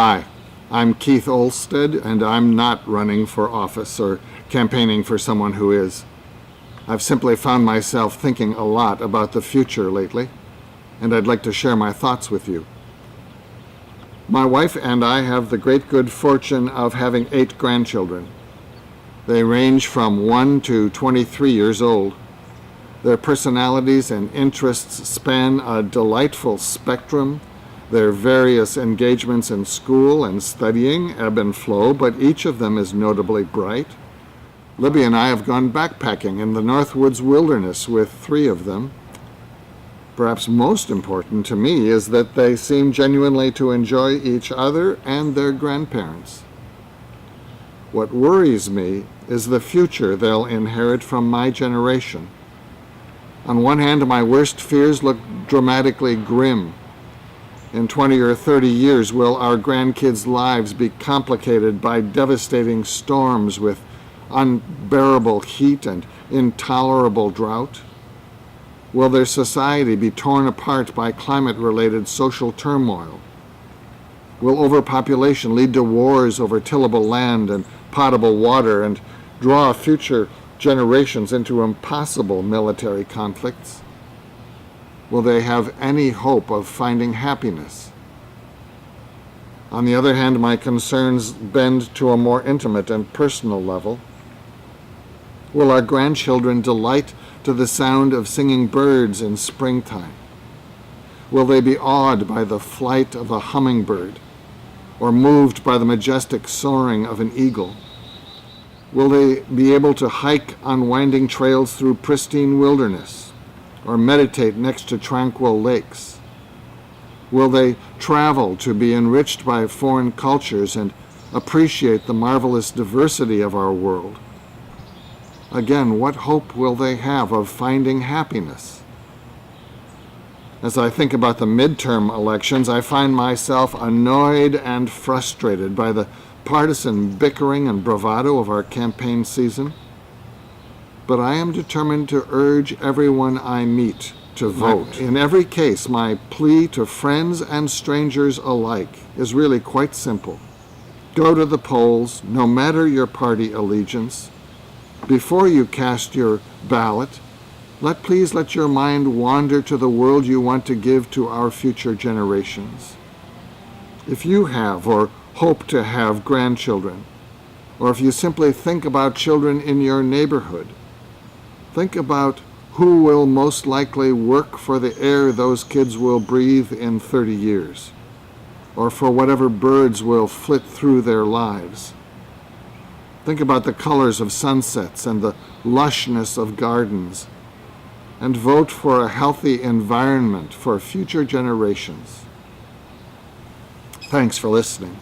Hi, I'm Keith Olsted, and I'm not running for office or campaigning for someone who is. I've simply found myself thinking a lot about the future lately, and I'd like to share my thoughts with you. My wife and I have the great good fortune of having 8 grandchildren. They range from 1 to 23 years old. Their personalities and interests span a delightful spectrum. Their various engagements in school and studying ebb and flow, but each of them is notably bright. Libby and I have gone backpacking in the Northwoods Wilderness with 3 of them. Perhaps most important to me is that they seem genuinely to enjoy each other and their grandparents. What worries me is the future they'll inherit from my generation. On one hand, my worst fears look dramatically grim. In 20 or 30 years, will our grandkids' lives be complicated by devastating storms with unbearable heat and intolerable drought? Will their society be torn apart by climate-related social turmoil? Will overpopulation lead to wars over tillable land and potable water and draw future generations into impossible military conflicts? Will they have any hope of finding happiness? On the other hand, my concerns bend to a more intimate and personal level. Will our grandchildren delight to the sound of singing birds in springtime? Will they be awed by the flight of a hummingbird or moved by the majestic soaring of an eagle? Will they be able to hike on winding trails through pristine wilderness or meditate next to tranquil lakes? Will they travel to be enriched by foreign cultures and appreciate the marvelous diversity of our world? Again, what hope will they have of finding happiness? As I think about the midterm elections, I find myself annoyed and frustrated by the partisan bickering and bravado of our campaign season. But I am determined to urge everyone I meet to vote. In every case, my plea to friends and strangers alike is really quite simple. Go to the polls, no matter your party allegiance. Before you cast your ballot, please let your mind wander to the world you want to give to our future generations. If you have or hope to have grandchildren, or if you simply think about children in your neighborhood, think about who will most likely work for the air those kids will breathe in 30 years, or for whatever birds will flit through their lives. Think about the colors of sunsets and the lushness of gardens, and vote for a healthy environment for future generations. Thanks for listening.